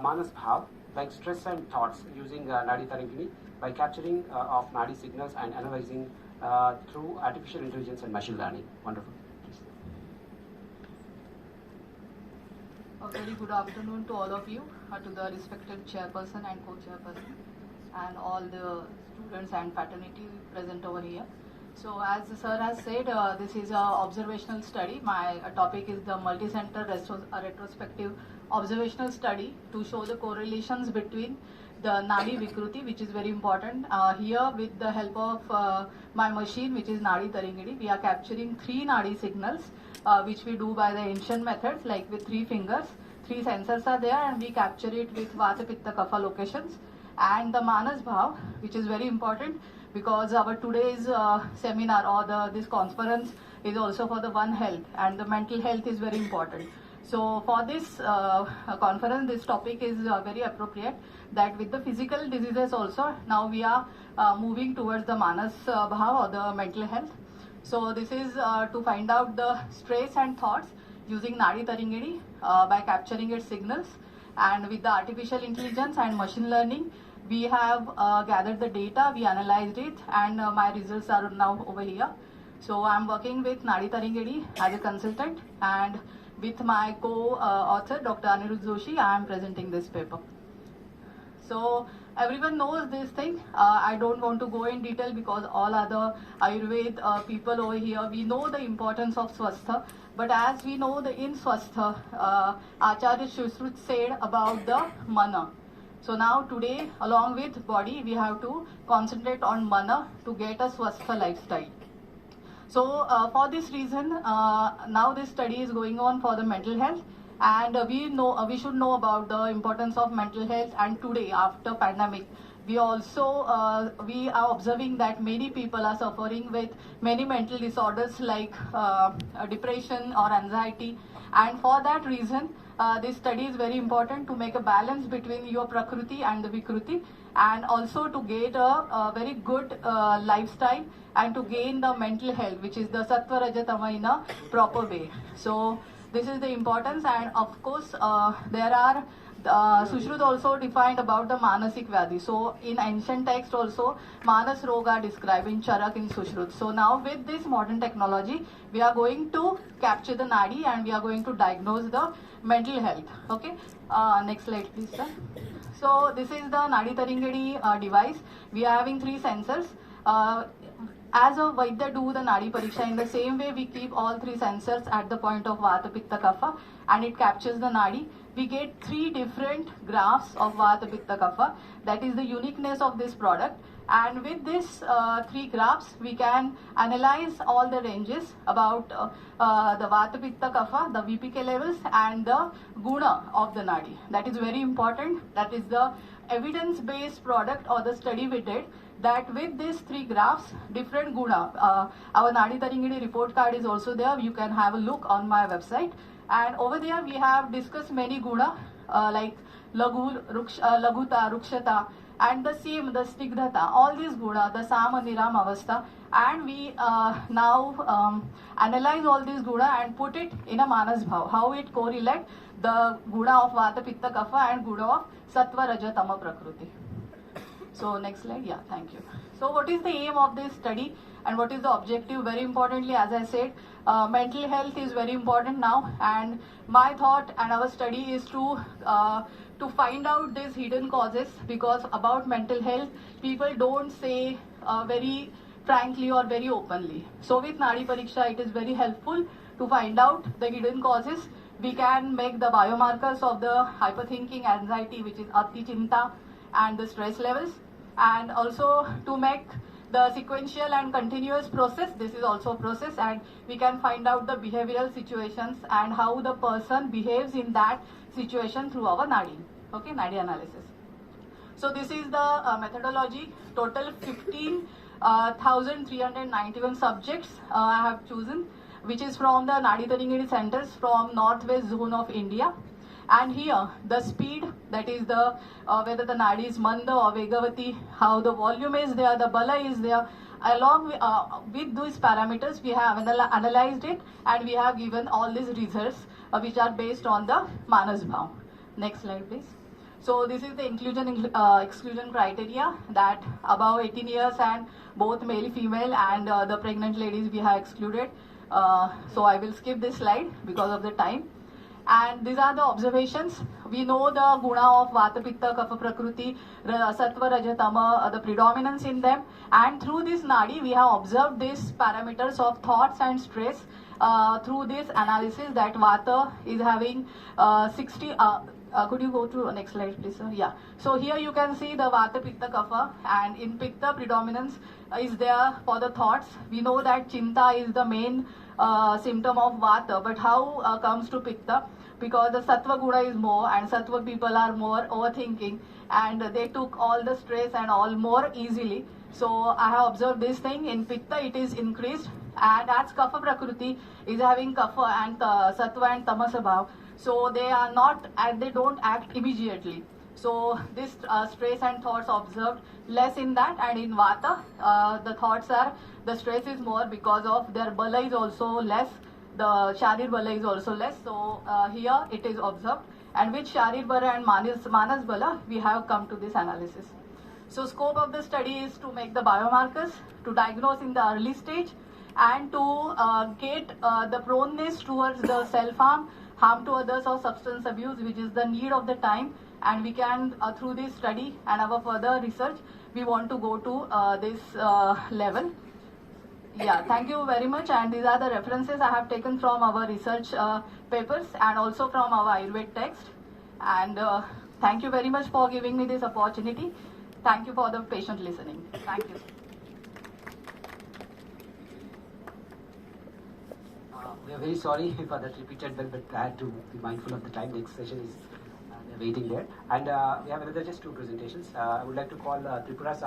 Manas Bhav, like stress and thoughts, using Nadi Tarangini by capturing of Nadi signals and analyzing through artificial intelligence and machine learning. Wonderful. A very good afternoon to all of you, to the respected chairperson and co-chairperson, and all the students and fraternity present over here. So as the sir has said, this is an observational study. My topic is the multi-center retrospective observational study to show the correlations between the Nadi Vikruti, which is very important. Here with the help of my machine, which is Nadi Tarangini, we are capturing 3 Nadi signals, which we do by the ancient methods, like with 3 fingers. 3 sensors are there and we capture it with Vata Pitta Kapha locations. And the Manas Bhav, which is very important because our today's seminar or this conference is also for the One Health, and the mental health is very important. So for this conference, this topic is very appropriate, that with the physical diseases also, now we are moving towards the Manas Bhav or the mental health. So this is to find out the stress and thoughts using Nadi Tarangini by capturing its signals, and with the artificial intelligence and machine learning, we have gathered the data, we analyzed it, and my results are now over here. So I'm working with Nadi Tarangini as a consultant, and with my co-author Dr. Anirudh Joshi, I am presenting this paper. So everyone knows this thing. I don't want to go in detail because all other Ayurveda people over here, we know the importance of Swastha. But as we know, in Swastha, Acharya Shushrut said about the Mana. So now today, along with body, we have to concentrate on Mana to get a Swastha lifestyle. So for this reason, now this study is going on for the mental health, and we should know about the importance of mental health. And today, after pandemic, we also we are observing that many people are suffering with many mental disorders like depression or anxiety, and for that reason, this study is very important to make a balance between your Prakriti and the Vikruti, and also to get a very good lifestyle and to gain the mental health, which is the Sattva Raja Tama in a proper way. So this is the importance, and of course there are Sushruta also defined about the Manasik Vyadhi. So in ancient text also Manas Roga described in Charak in Sushruta. So now with this modern technology, we are going to capture the Nadi and we are going to diagnose the mental health. Okay, next slide please sir. So this is the Nadi Tarangini device. We are having 3 sensors. As a Vaidya do the Nadi Pariksha, in the same way we keep all 3 sensors at the point of Vata Pitta Kapha and it captures the Nadi. We get 3 different graphs of Vata Pitta Kapha. That is the uniqueness of this product. And with this 3 graphs, we can analyze all the ranges about the Vata Pitta Kapha, the VPK levels, and the Guna of the Nadi. That is very important. That is the evidence-based product or the study we did, that with these 3 graphs, different Guna. Our Nadi Tarangini report card is also there. You can have a look on my website. And over there, we have discussed many Guna like Laguta, Rukshata, and the same, the Snigdhata, all these Guna, the Sama, Niram, Avastha, and we now analyze all these Guna and put it in a Manas Bhav, how it correlate the Guna of Vata Pitta Kapha and Guna of Sattva Raja Tama Prakriti. So next slide, yeah, thank you. So what is the aim of this study and what is the objective? Very importantly, as I said, mental health is very important now, and my thought and our study is to find out these hidden causes, because about mental health, people don't say very frankly or very openly. So with Nadi Pariksha, it is very helpful to find out the hidden causes. We can make the biomarkers of the hyperthinking, anxiety, which is Ati Chinta, and the stress levels, and also to make the sequential and continuous process. This is also a process, and we can find out the behavioral situations and how the person behaves in that situation through our Nadi. Okay, Nadi analysis. So this is the methodology. Total 15,391 subjects I have chosen, which is from the Nadi Tarangini centers from northwest zone of India. And here the speed, that is the whether the Nadi is Manda or Vegavati, how the volume is there, the Bala is there. Along with these parameters, we have analyzed it and we have given all these results which are based on the Manas Bhav. Next slide please. So this is the exclusion criteria, that above 18 years and both male, female, and the pregnant ladies we have excluded. So I will skip this slide because of the time. And these are the observations. We know the guna of Vata, Pitta, Kapha, Prakriti, Sattva, Raja, Tama, the predominance in them. And through this nadi, we have observed these parameters of thoughts and stress through this analysis, that Vata is having 60. Could you go to next slide, please, sir? Yeah. So here you can see the Vata, Pitta, Kapha, and in Pitta predominance is there for the thoughts. We know that Chinta is the main symptom of Vata, but how comes to Pitta? Because the Sattva Guna is more, and Sattva people are more overthinking, and they took all the stress and all more easily. So I have observed this thing. In Pitta it is increased, and as Kapha Prakriti is having Kapha and Sattva and Tamas abhav, so they are not, and they don't act immediately. So this stress and thoughts observed less in that, and in Vata the stress is more because of their bala is also less, the Sharir bala is also less. So here it is observed, and with Sharir bala and Manas bala we have come to this analysis. So scope of the study is to make the biomarkers, to diagnose in the early stage, and to get the proneness towards the self-harm, harm to others, or substance abuse, which is the need of the time. And we can, through this study and our further research, we want to go to this level. Yeah, thank you very much. And these are the references I have taken from our research papers and also from our Ayurveda text. And thank you very much for giving me this opportunity. Thank you for the patient listening. Thank you. We are very sorry for that repeated bell, but I had to be mindful of the time. Next session is waiting there. And we have another just two presentations. I would like to call Tripura Sahu.